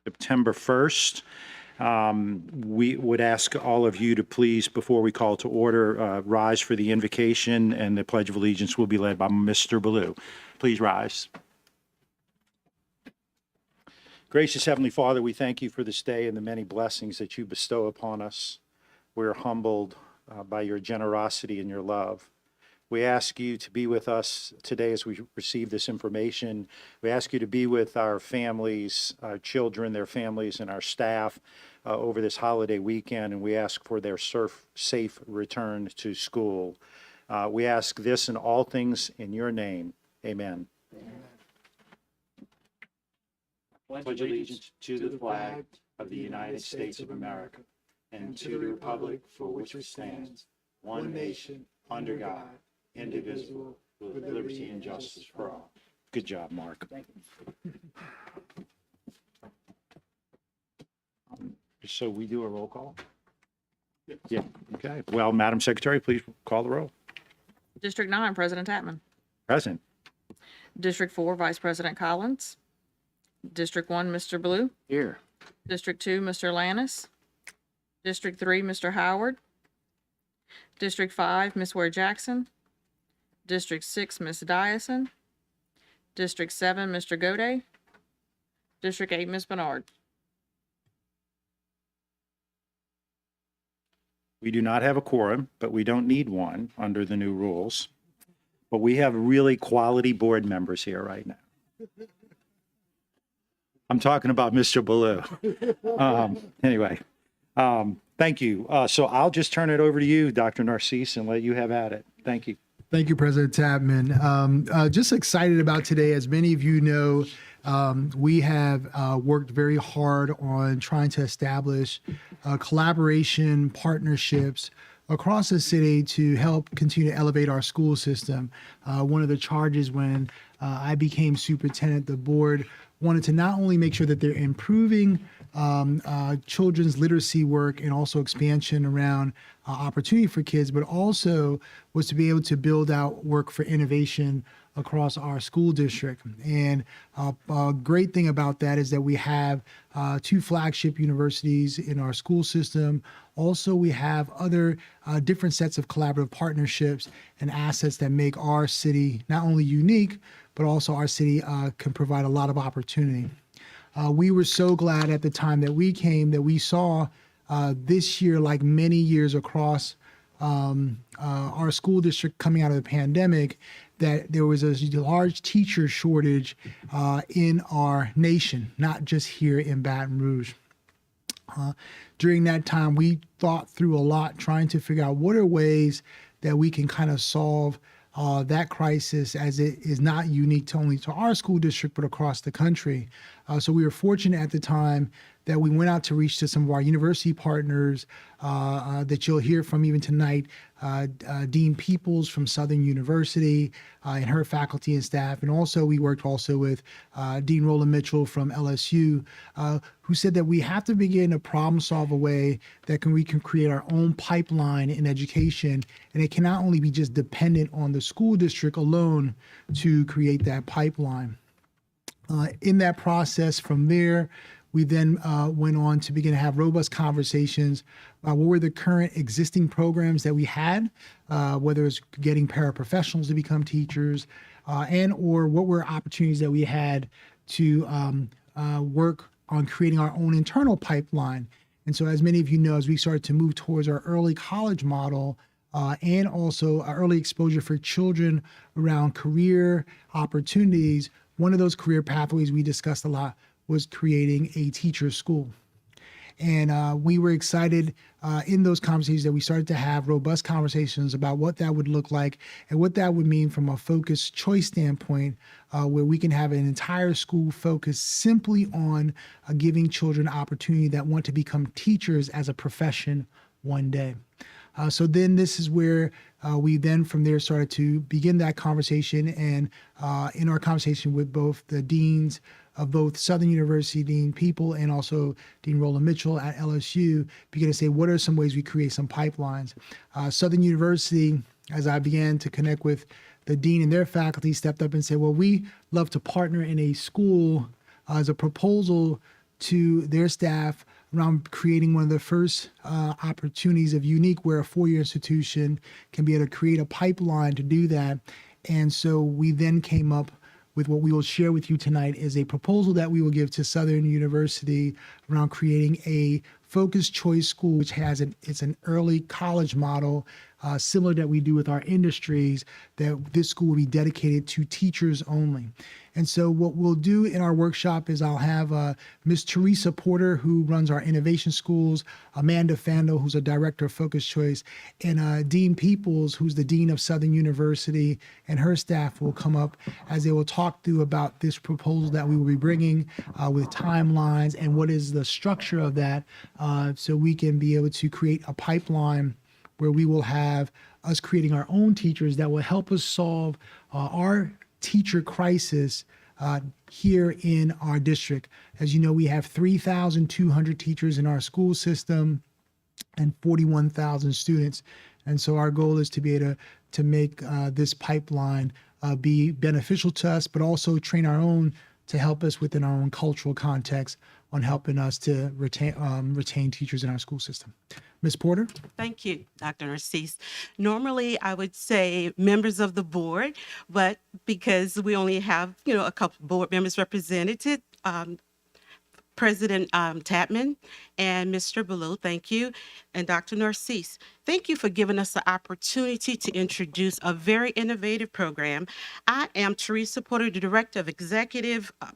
September 1st. We would ask all of you to please, before we call to order, rise for the invocation, and the Pledge of Allegiance will be led by Mr. Ballou. Please rise. Gracious Heavenly Father, we thank you for this day and the many blessings that you bestow upon us. We are humbled by your generosity and your love. We ask you to be with us today as we receive this information. We ask you to be with our families, our children, their families, and our staff over this holiday weekend, and we ask for their safe return to school. We ask this and all things in your name. Amen. Pledge allegiance to the flag of the United States of America and to the republic for which it stands, one nation, under God, indivisible, with liberty and justice for all. Good job, Mark. So we do a roll call? Yeah. Okay. Well, Madam Secretary, please call the roll. District 9, President Tatman. Present. District 4, Vice President Collins. District 1, Mr. Blue. Here. District 2, Mr. Lannis. District 3, Mr. Howard. District 5, Ms. Ware Jackson. District 6, Ms. Dyson. District 7, Mr. Gode. District 8, Ms. Bernard. We do not have a quorum, but we don't need one under the new rules. But we have really quality board members here right now. I'm talking about Mr. Ballou. Anyway, thank you. So I'll just turn it over to you, Dr. Narcisse, and let you have at it. Thank you. Thank you, President Tatman. Just excited about today. As many of you know, we have worked very hard on trying to establish collaboration, partnerships across the city to help continue to elevate our school system. One of the charges when I became superintendent, the board wanted to not only make sure that they're improving children's literacy work and also expansion around opportunity for kids, but also was to be able to build out work for innovation across our school district. And a great thing about that is that we have 2 flagship universities in our school system. Also, we have other different sets of collaborative partnerships and assets that make our city not only unique, but also our city can provide a lot of opportunity. We were so glad at the time that we came that we saw this year, like many years across our school district coming out of the pandemic, that there was a large teacher shortage in our nation, not just here in Baton Rouge. During that time, we thought through a lot, trying to figure out what are ways that we can kind of solve that crisis, as it is not unique to only to our school district, but across the country. So we were fortunate at the time that we went out to reach to some of our university partners that you'll hear from even tonight, Dean Peoples from Southern University and her faculty and staff. And also we worked also with Dean Roland Mitchell from LSU, who said that we have to begin to problem solve a way that we can create our own pipeline in education. And it cannot only be just dependent on the school district alone to create that pipeline. In that process from there, we then went on to begin to have robust conversations about what were the current existing programs that we had, whether it's getting paraprofessionals to become teachers, and or what were opportunities that we had to work on creating our own internal pipeline. And so as many of you know, as we started to move towards our early college model, and also early exposure for children around career opportunities, one of those career pathways we discussed a lot was creating a teacher school. And we were excited in those conversations that we started to have robust conversations about what that would look like and what that would mean from a focused choice standpoint, where we can have an entire school focused simply on giving children opportunity that want to become teachers as a profession one day. So then this is where we then from there started to begin that conversation, and in our conversation with both the deans of both Southern University, Dean People, and also Dean Roland Mitchell at LSU, begin to say, what are some ways we create some pipelines? Southern University, as I began to connect with the dean and their faculty, stepped up and said, well, we love to partner in a school as a proposal to their staff around creating one of the first opportunities of unique where a four-year institution can be able to create a pipeline to do that. And so we then came up with what we will share with you tonight is a proposal that we will give to Southern University around creating a focused choice school, which it's an early college model, similar that we do with our industries, that this school will be dedicated to teachers only. And so what we'll do in our workshop is I'll have Ms. Teresa Porter, who runs our innovation schools, Amanda Fandel, who's a director of Focused Choice, and Dean Peoples, who's the dean of Southern University, and her staff will come up as they will talk through about this proposal that we will be bringing with timelines and what is the structure of that, so we can be able to create a pipeline where we will have us creating our own teachers that will help us solve our teacher crisis here in our district. As you know, we have 3,200 teachers in our school system and 41,000 students. And so our goal is to be able to make this pipeline be beneficial to us, but also train our own to help us within our own cultural context on helping us to retain teachers in our school system. Ms. Porter? Thank you, Dr. Narcisse. Normally, I would say members of the board, but because we only have, a couple board members represented, President Tapman and Mr. Ballou, thank you, and Dr. Narcisse, thank you for giving us the opportunity to introduce a very innovative program. I am Teresa Porter, the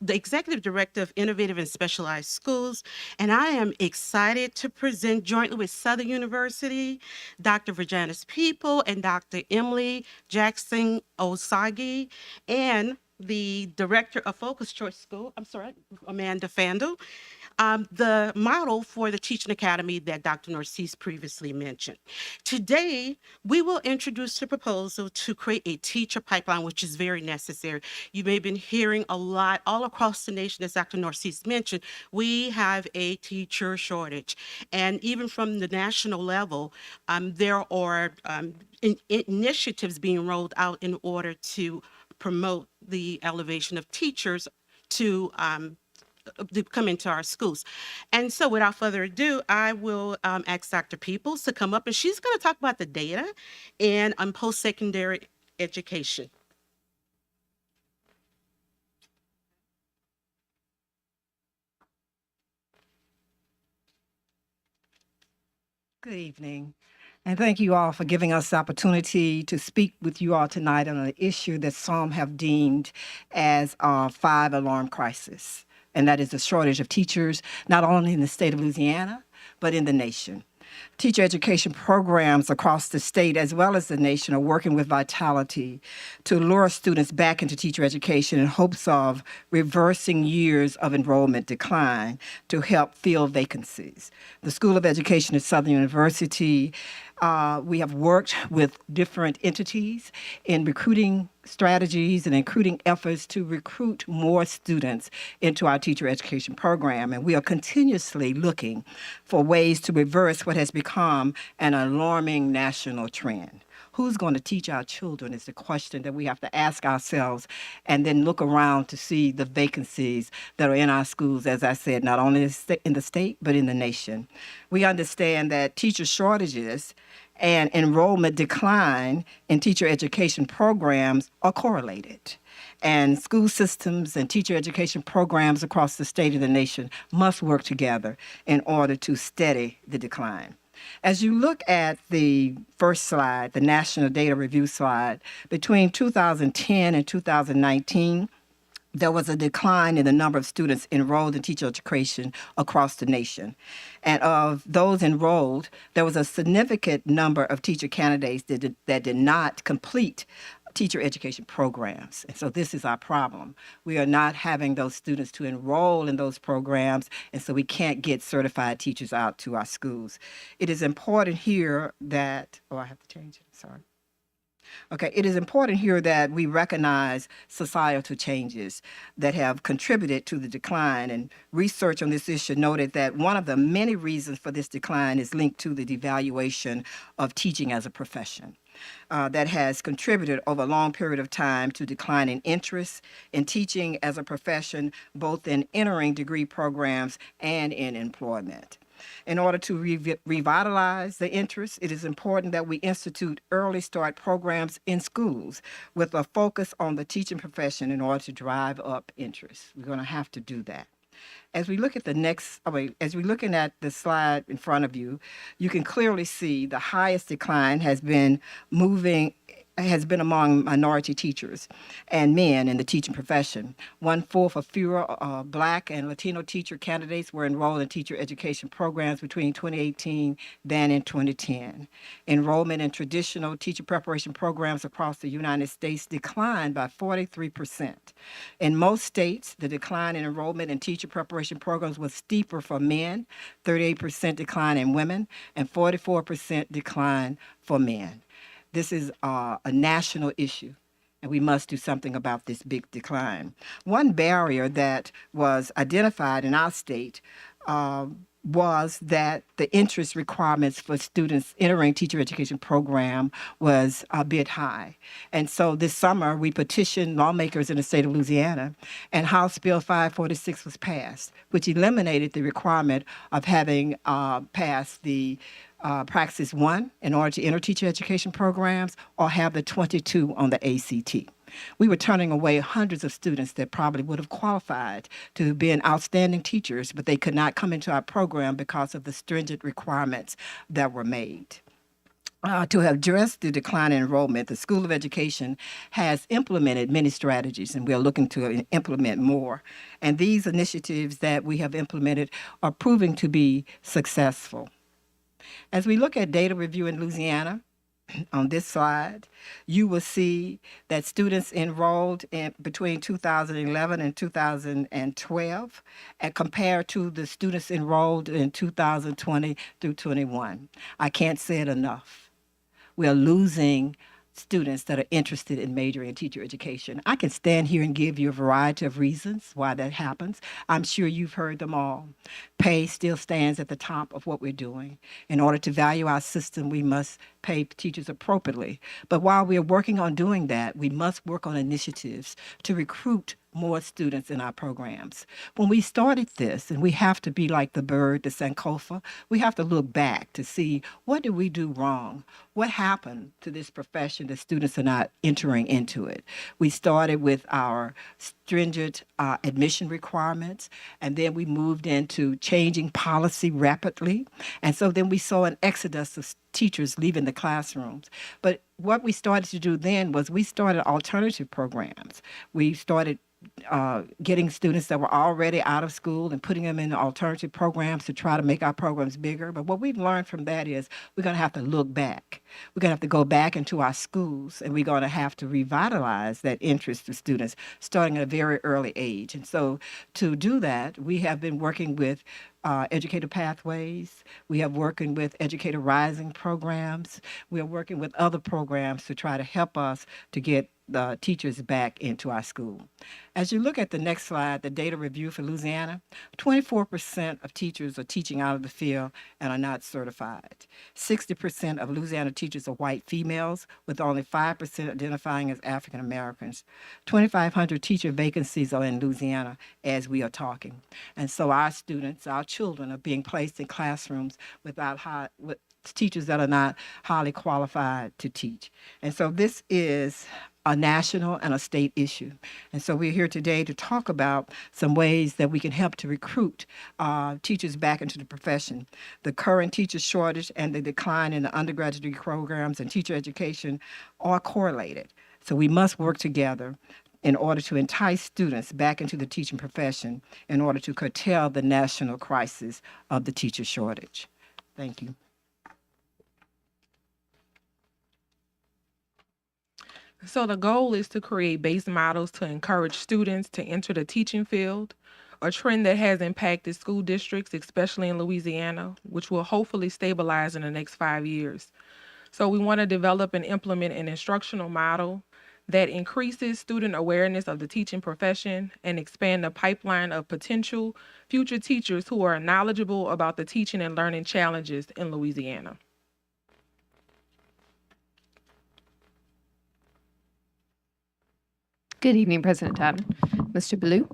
Executive Director of Innovative and Specialized Schools, and I am excited to present jointly with Southern University, Dr. Virginis People, and Dr. Emily Jackson Osagi, and the director of Focus Choice School, Amanda Fandel, the model for the Teaching Academy that Dr. Narcisse previously mentioned. Today, we will introduce the proposal to create a teacher pipeline, which is very necessary. You may have been hearing a lot all across the nation, as Dr. Narcisse mentioned, we have a teacher shortage. And even from the national level, there are initiatives being rolled out in order to promote the elevation of teachers to come into our schools. And so without further ado, I will ask Dr. Peoples to come up, and she's going to talk about the data and post-secondary education. Good evening, and thank you all for giving us the opportunity to speak with you all tonight on an issue that some have deemed as a 5-alarm crisis, and that is the shortage of teachers, not only in the state of Louisiana, but in the nation. Teacher education programs across the state as well as the nation are working with Vitality to lure students back into teacher education in hopes of reversing years of enrollment decline to help fill vacancies. The School of Education at Southern University, we have worked with different entities in recruiting strategies and recruiting efforts to recruit more students into our teacher education program. And we are continuously looking for ways to reverse what has become an alarming national trend. Who's going to teach our children is the question that we have to ask ourselves, and then look around to see the vacancies that are in our schools, as I said, not only in the state, but in the nation. We understand that teacher shortages and enrollment decline in teacher education programs are correlated. And school systems and teacher education programs across the state and the nation must work together in order to steady the decline. As you look at the first slide, the National Data Review slide, between 2010 and 2019, there was a decline in the number of students enrolled in teacher education across the nation. And of those enrolled, there was a significant number of teacher candidates that did not complete teacher education programs. And so this is our problem. We are not having those students to enroll in those programs, and so we can't get certified teachers out to our schools. It is important here that, I have to change it, sorry. Okay, it is important here that we recognize societal changes that have contributed to the decline, and research on this issue noted that one of the many reasons for this decline is linked to the devaluation of teaching as a profession. that has contributed over a long period of time to declining interest in teaching as a profession, both in entering degree programs and in employment. In order to revitalize the interest, it is important that we institute early start programs in schools with a focus on the teaching profession in order to drive up interest. We're going to have to do that. As we look at as we're looking at the slide in front of you, you can clearly see the highest decline has been among minority teachers and men in the teaching profession. 1/4 of fewer Black and Latino teacher candidates were enrolled in teacher education programs between 2018 than in 2010. Enrollment in traditional teacher preparation programs across the United States declined by 43%. In most states, the decline in enrollment in teacher preparation programs was steeper for men, 38% decline in women, and 44% decline for men. This is a national issue, and we must do something about this big decline. One barrier that was identified in our state was that the interest requirements for students entering teacher education program was a bit high. And so this summer, we petitioned lawmakers in the state of Louisiana, and House Bill 546 was passed, which eliminated the requirement of having passed the Praxis 1 in order to enter teacher education programs or have the 22 on the ACT. We were turning away hundreds of students that probably would have qualified to be outstanding teachers, but they could not come into our program because of the stringent requirements that were made. To address the decline in enrollment, the School of Education has implemented many strategies, and we are looking to implement more. And these initiatives that we have implemented are proving to be successful. As we look at data review in Louisiana, on this slide, you will see that students enrolled in between 2011 and 2012 compared to the students enrolled in 2020 through 21. I can't say it enough. We are losing students that are interested in majoring in teacher education. I can stand here and give you a variety of reasons why that happens. I'm sure you've heard them all. Pay still stands at the top of what we're doing. In order to value our system, we must pay teachers appropriately. But while we are working on doing that, we must work on initiatives to recruit more students in our programs. When we started this, and we have to be like the bird, the Sankofa, we have to look back to see what did we do wrong? What happened to this profession that students are not entering into it? We started with our stringent admission requirements, and then we moved into changing policy rapidly. And so then we saw an exodus of teachers leaving the classrooms. But what we started to do then was we started alternative programs. We started getting students that were already out of school and putting them in alternative programs to try to make our programs bigger. But what we've learned from that is we're going to have to look back. We're going to have to go back into our schools, and we're going to have to revitalize that interest of students starting at a very early age. And so to do that, we have been working with Educator Pathways. We have working with Educator Rising programs. We are working with other programs to try to help us to get the teachers back into our school. As you look at the next slide, the data review for Louisiana, 24% of teachers are teaching out of the field and are not certified. 60% of Louisiana teachers are white females, with only 5% identifying as African Americans. 2,500 teacher vacancies are in Louisiana as we are talking. And so our students, our children, are being placed in classrooms with teachers that are not highly qualified to teach. And so this is a national and a state issue. And so we're here today to talk about some ways that we can help to recruit teachers back into the profession. The current teacher shortage and the decline in the undergraduate degree programs and teacher education are correlated. So we must work together in order to entice students back into the teaching profession in order to curtail the national crisis of the teacher shortage. Thank you. So the goal is to create base models to encourage students to enter the teaching field, a trend that has impacted school districts, especially in Louisiana, which will hopefully stabilize in the next 5 years. So we want to develop and implement an instructional model that increases student awareness of the teaching profession and expand the pipeline of potential future teachers who are knowledgeable about the teaching and learning challenges in Louisiana. Good evening, President Tatman, Mr. Blue.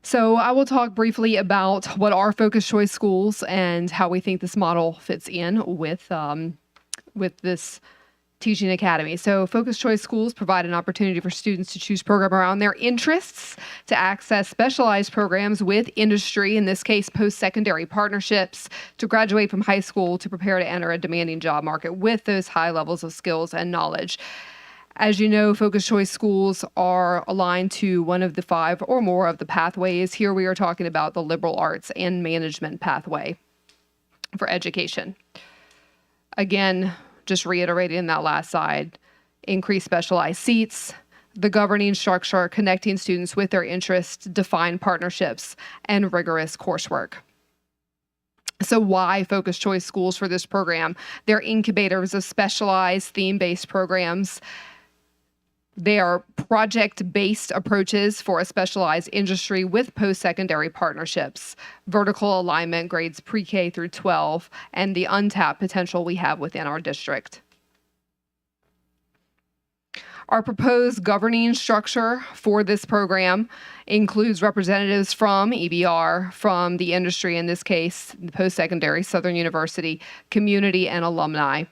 So I will talk briefly about what are focused choice schools and how we think this model fits in with this teaching academy. So focused choice schools provide an opportunity for students to choose program around their interests, to access specialized programs with industry, in this case, post-secondary partnerships, to graduate from high school to prepare to enter a demanding job market with those high levels of skills and knowledge. As you know, focused choice schools are aligned to one of the 5 or more of the pathways. Here we are talking about the liberal arts and management pathway for education. Again, just reiterating that last side, increase specialized seats, the governing structure connecting students with their interests, defined partnerships, and rigorous coursework. So why focused choice schools for this program? They're incubators of specialized theme-based programs. They are project-based approaches for a specialized industry with post-secondary partnerships, vertical alignment grades pre-K through 12, and the untapped potential we have within our district. Our proposed governing structure for this program includes representatives from EBR, from the industry, in this case, the post-secondary, Southern University, community, and alumni.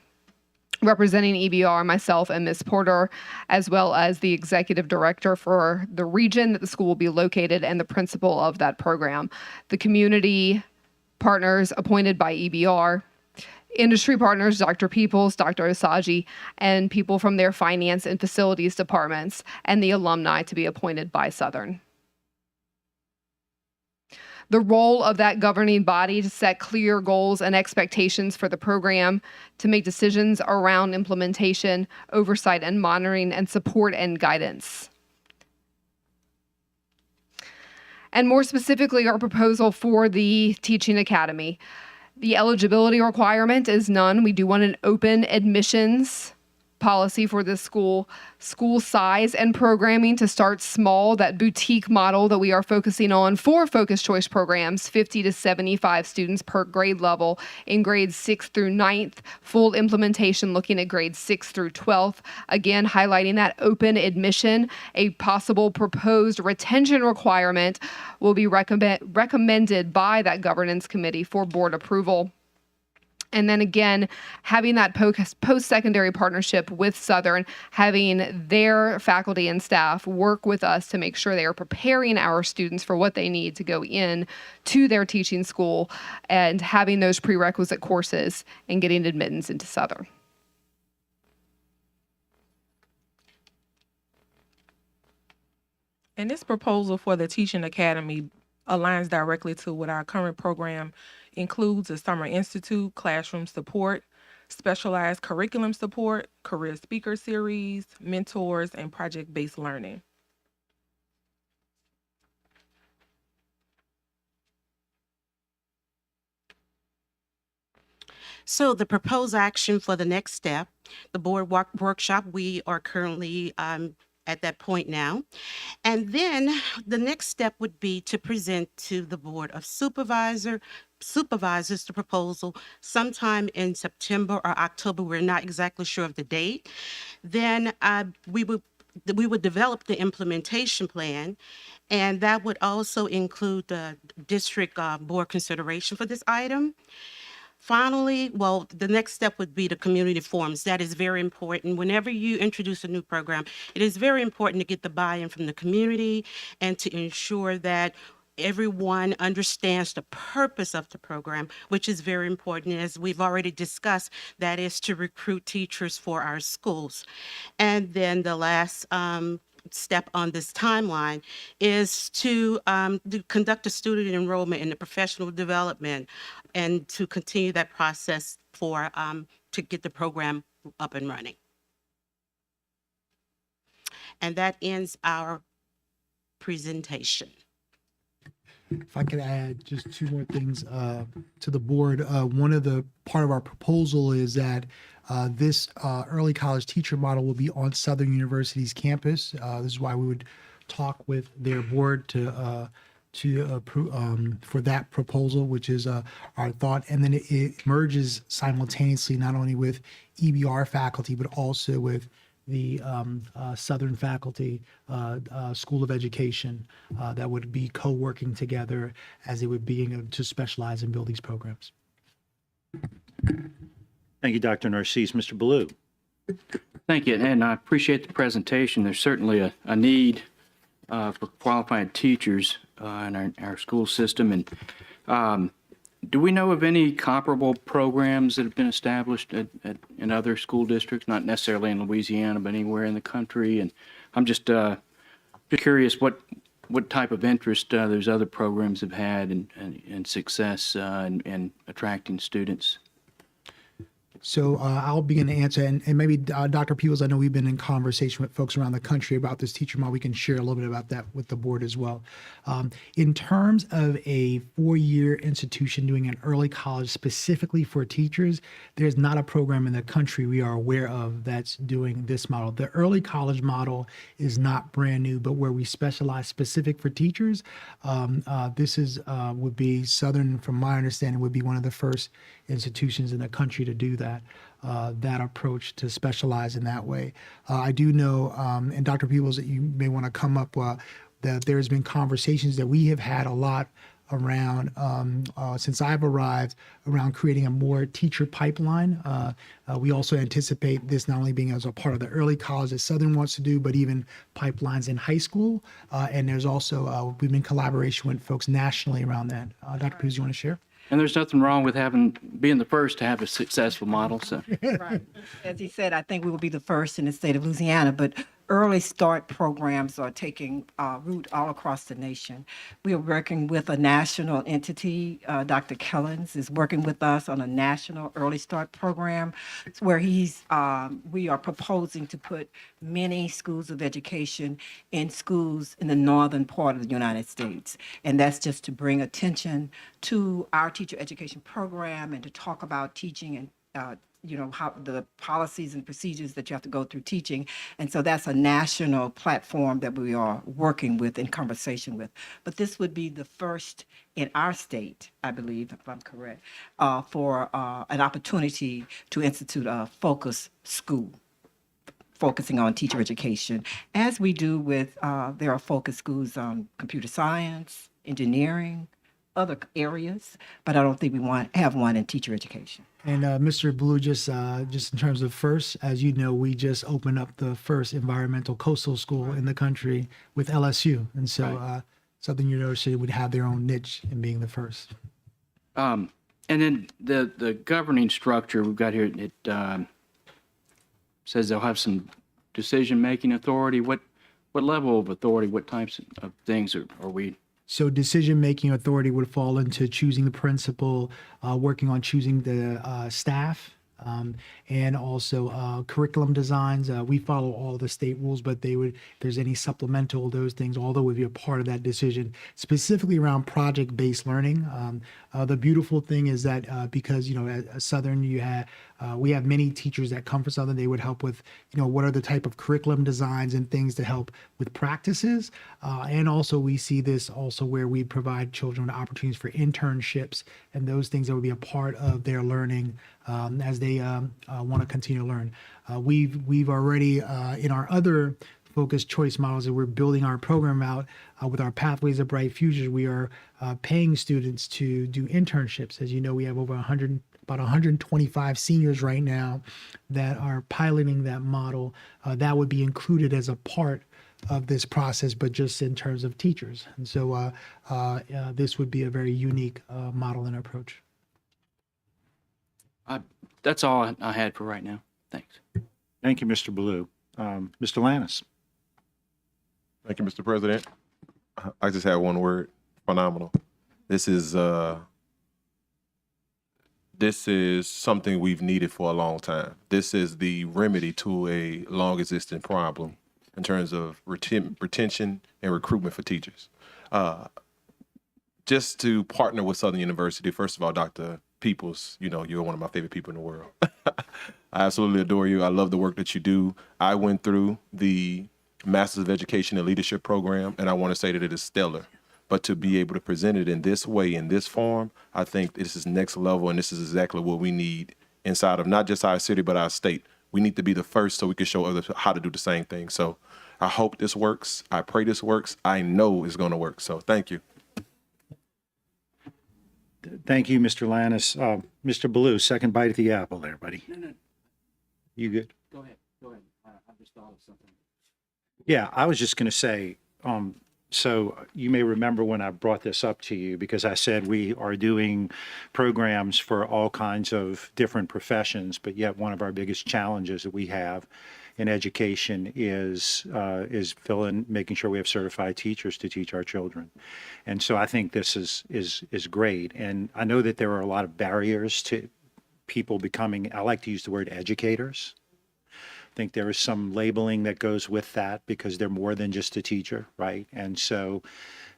Representing EBR, myself and Ms. Porter, as well as the executive director for the region that the school will be located and the principal of that program. The community partners appointed by EBR, industry partners, Dr. Peoples, Dr. Osagie, and people from their finance and facilities departments, and the alumni to be appointed by Southern. The role of that governing body to set clear goals and expectations for the program, to make decisions around implementation, oversight and monitoring, and support and guidance. And more specifically, our proposal for the Teaching Academy. The eligibility requirement is none. We do want an open admissions policy for this school size and programming to start small, that boutique model that we are focusing on for focused choice programs, 50 to 75 students per grade level in grades 6th through 9th, full implementation looking at grades 6th through 12th. Again, highlighting that open admission. A possible proposed retention requirement will be recommended by that governance committee for board approval. And then again, having that post-secondary partnership with Southern, having their faculty and staff work with us to make sure they are preparing our students for what they need to go in to their teaching school, and having those prerequisite courses and getting admittance into Southern. And this proposal for the Teaching Academy aligns directly to what our current program includes: a summer institute, classroom support, specialized curriculum support, career speaker series, mentors, and project-based learning. So the proposed action for the next step, the board workshop, we are currently at that point now. And then the next step would be to present to the Board of Supervisors the proposal sometime in September or October. We're not exactly sure of the date. Then we would develop the implementation plan, and that would also include the district board consideration for this item. Finally, well, the next step would be the community forums. That is very important. Whenever you introduce a new program, it is very important to get the buy-in from the community and to ensure that everyone understands the purpose of the program, which is very important. As we've already discussed, that is to recruit teachers for our schools. And then the last step on this timeline is to conduct a student enrollment in the professional development and to continue that process for to get the program up and running. And that ends our presentation. If I could add just 2 more things to the board. One of the part of our proposal is that this early college teacher model will be on Southern University's campus. This is why we would talk with their board to approve for that proposal, which is our thought. And then it merges simultaneously not only with EBR faculty but also with the Southern faculty, School of Education, that would be co-working together as they would be to specialize and build these programs. Thank you, Dr. Narcisse. Mr. Ballou. Thank you, and I appreciate the presentation. There's certainly a need for qualified teachers in our school system. And do we know of any comparable programs that have been established in other school districts, not necessarily in Louisiana, but anywhere in the country? And I'm just curious what type of interest those other programs have had and success in attracting students. So I'll begin to answer, and maybe Dr. Peebles, I know we've been in conversation with folks around the country about this teacher model. We can share a little bit about that with the board as well. In terms of a 4-year institution doing an early college specifically for teachers, there's not a program in the country we are aware of that's doing this model. The early college model is not brand new, but where we specialize specific for teachers, this would be Southern, from my understanding, would be one of the first institutions in the country to do that approach to specialize in that way. I do know, and Dr. Peebles, that you may want to come up, that there's been conversations that we have had a lot around, since I've arrived, around creating a more teacher pipeline. We also anticipate this not only being as a part of the early college that Southern wants to do, but even pipelines in high school. And there's also, we've been in collaboration with folks nationally around that. Dr. Peebles, you want to share? And there's nothing wrong with being the first to have a successful model. So, Right. As he said, I think we will be the first in the state of Louisiana, but early start programs are taking root all across the nation. We are working with a national entity. Dr. Kellens is working with us on a national early start program where we are proposing to put many schools of education in schools in the northern part of the United States. And that's just to bring attention to our teacher education program and to talk about teaching and how the policies and procedures that you have to go through teaching. And so that's a national platform that we are working with, in conversation with. But this would be the first in our state, I believe, if I'm correct, for an opportunity to institute a focus school, focusing on teacher education, as we do with, there are focus schools on computer science, engineering, other areas, but I don't think we have one in teacher education. And Mr. Blue, just in terms of first, as you know, we just opened up the first environmental coastal school in the country with LSU, and so Southern University would have their own niche in being the first. and then the governing structure we've got here, it says they'll have some decision-making authority. What level of authority, what types of things are we? So decision-making authority would fall into choosing the principal, working on choosing the staff, and also curriculum designs. We follow all the state rules, but if there's any supplemental, those things, although would be a part of that decision, specifically around project-based learning. The beautiful thing is that because, at Southern, we have many teachers that come from Southern. They would help with, what are the type of curriculum designs and things to help with practices. And also we see this also where we provide children with opportunities for internships and those things that would be a part of their learning as they want to continue to learn. We've already, in our other focused choice models that we're building our program out with our Pathways of Bright Futures, we are paying students to do internships. As you know, we have over about 125 seniors right now that are piloting that model. That would be included as a part of this process, but just in terms of teachers. And so this would be a very unique model and approach. That's all I had for right now. Thanks. Thank you, Mr. Ballou. Mr. Lannis. Thank you, Mr. President. I just have one word: phenomenal. This is something we've needed for a long time. This is the remedy to a long existing problem in terms of retention and recruitment for teachers. Just to partner with Southern University, first of all, Dr. Peoples, you're one of my favorite people in the world. I absolutely adore you. I love the work that you do. I went through the Masters of Education and Leadership program, and I want to say that it is stellar. But to be able to present it in this way, in this form, I think this is next level, and this is exactly what we need inside of not just our city, but our state. We need to be the first so we can show others how to do the same thing. So I hope this works. I pray this works. I know it's going to work. So thank you. Thank you, Mr. Lannis. Mr. Blue, second bite at the apple there, buddy. No. You good? Go ahead. I just thought of something. Yeah, I was just going to say, so you may remember when I brought this up to you, because I said we are doing programs for all kinds of different professions, but yet one of our biggest challenges that we have in education is making sure we have certified teachers to teach our children. And so I think this is great. And I know that there are a lot of barriers to people becoming, I like to use the word educators. I think there is some labeling that goes with that because they're more than just a teacher, right? And so,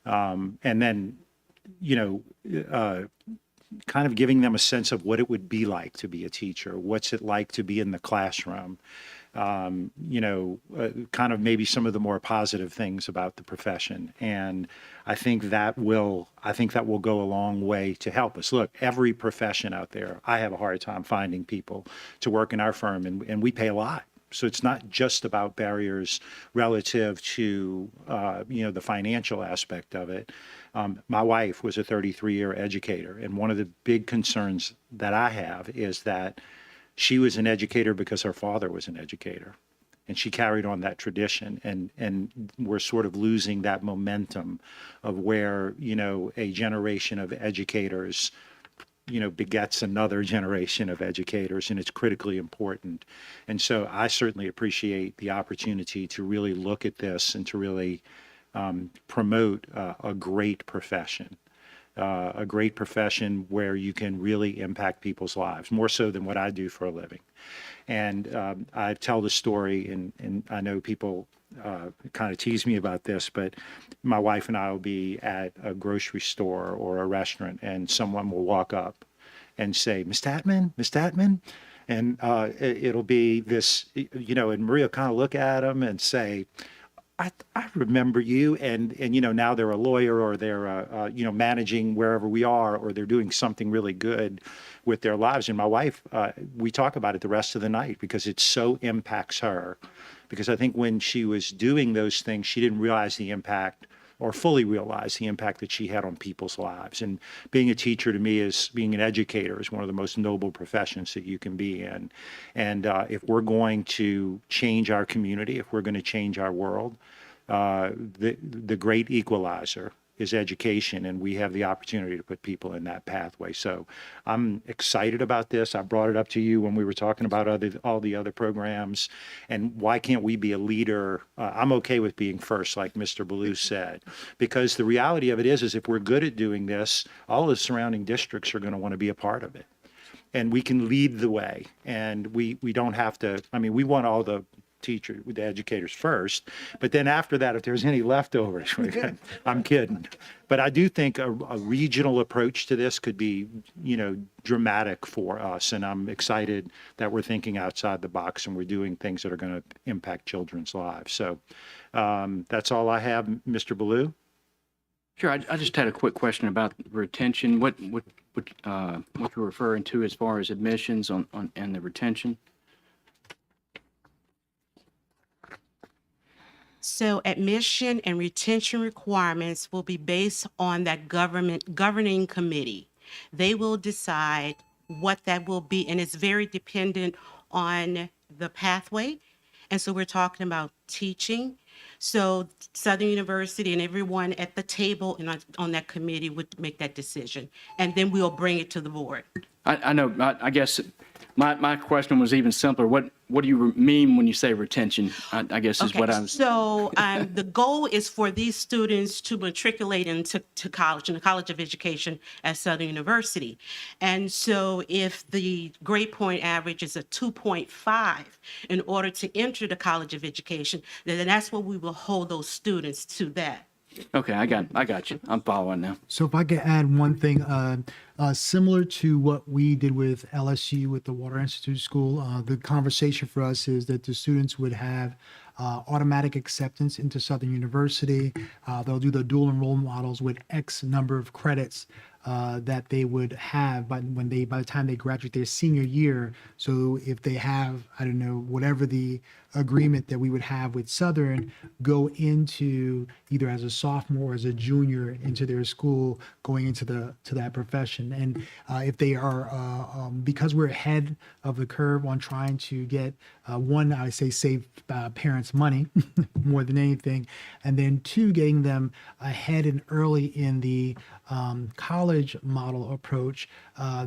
and then, kind of giving them a sense of what it would be like to be a teacher. What's it like to be in the classroom? Kind of maybe some of the more positive things about the profession. And I think that will go a long way to help us. Look, every profession out there, I have a hard time finding people to work in our firm, and we pay a lot. So it's not just about barriers relative to, the financial aspect of it. My wife was a 33-year educator, and one of the big concerns that I have is that she was an educator because her father was an educator, and she carried on that tradition. And we're sort of losing that momentum of where, a generation of educators, begets another generation of educators, and it's critically important. And so I certainly appreciate the opportunity to really look at this and to really promote a great profession. A great profession where you can really impact people's lives, more so than what I do for a living. And I tell the story, and I know people kind of tease me about this, but my wife and I will be at a grocery store or a restaurant, and someone will walk up and say, Miss Tatman, and it'll be this, and Maria will kind of look at him and say, I remember you, and now they're a lawyer, or they're managing wherever we are, or they're doing something really good with their lives. And my wife, we talk about it the rest of the night because it so impacts her. Because I think when she was doing those things, she didn't realize the impact, or fully realize the impact that she had on people's lives. And being a teacher, to me, being an educator is one of the most noble professions that you can be in. And if we're going to change our community, if we're going to change our world, the great equalizer is education, and we have the opportunity to put people in that pathway. So I'm excited about this. I brought it up to you when we were talking about all the other programs, and why can't we be a leader? I'm okay with being first, like Mr. Ballou said, because the reality of it is if we're good at doing this, all the surrounding districts are going to want to be a part of it. And we can lead the way, and we don't have to, we want all the educators first, but then after that, if there's any leftovers, I'm kidding. But I do think a regional approach to this could be, dramatic for us. And I'm excited that we're thinking outside the box and we're doing things that are going to impact children's lives. So that's all I have, Mr. Ballou. Sure. I just had a quick question about retention. What you're referring to as far as admissions and the retention? So admission and retention requirements will be based on that governing committee. They will decide what that will be, and it's very dependent on the pathway. And so we're talking about teaching. So Southern University and everyone at the table and on that committee would make that decision, and then we'll bring it to the board. I know. I guess my question was even simpler. What do you mean when you say retention? I guess is what I'm. So the goal is for these students to matriculate into college, in the College of Education at Southern University. And so if the grade point average is a 2.5 in order to enter the College of Education, then that's what we will hold those students to that. Okay, I got you. I'm following now. So if I could add one thing, similar to what we did with LSU with the Water Institute School, the conversation for us is that the students would have automatic acceptance into Southern University. They'll do the dual enrollment models with X number of credits that they would have by the time they graduate their senior year. So if they have, I don't know, whatever the agreement that we would have with Southern, go into either as a sophomore or as a junior into their school, going into that profession. And if they are, because we're ahead of the curve on trying to get one, I say save parents money more than anything, and then two, getting them ahead and early in the college model approach.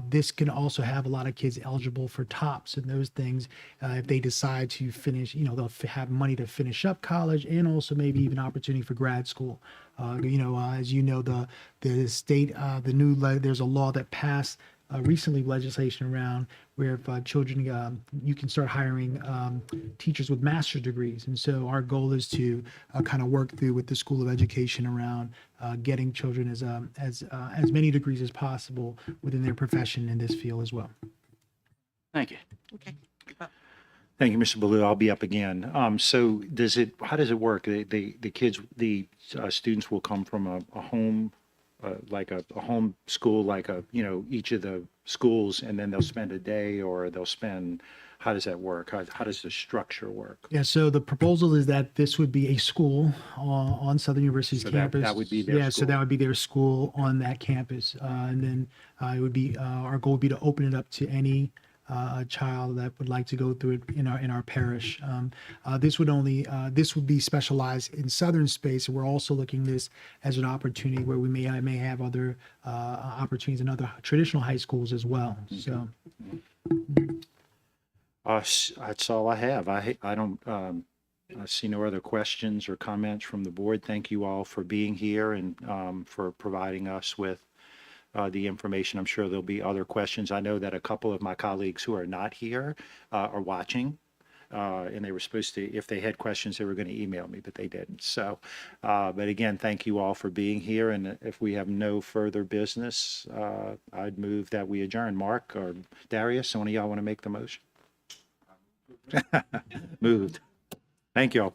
This can also have a lot of kids eligible for TOPS and those things if they decide to finish. They'll have money to finish up college and also maybe even opportunity for grad school. As you know, the state, there's a law that passed recently, legislation around where if children, you can start hiring teachers with master's degrees. And so our goal is to kind of work through with the School of Education around getting children as many degrees as possible within their profession in this field as well. Thank you. Okay. Thank you, Mr. Ballou. I'll be up again. So how does it work? The kids, the students will come from a home, like a home school, like each of the schools, and then they'll spend a day, or how does that work? How does the structure work? Yeah, so the proposal is that this would be a school on Southern University's So campus. that would be their Yeah, so school. that would be their school on that campus. And then it would be, our goal would be to open it up to any child that would like to go through it in our parish. This would be specialized in Southern space. We're also looking this as an opportunity where we may have other opportunities in other traditional high schools as well. So. That's all I have. I don't I see no other questions or comments from the board. Thank you all for being here and for providing us with the information. I'm sure there'll be other questions. I know that a couple of my colleagues who are not here are watching. And they were supposed to, if they had questions, they were going to email me, but they didn't. So, but again, thank you all for being here. And if we have no further business, I'd move that we adjourn. Mark or Darius, one of y'all want to make the motion? Moved. Thank you all.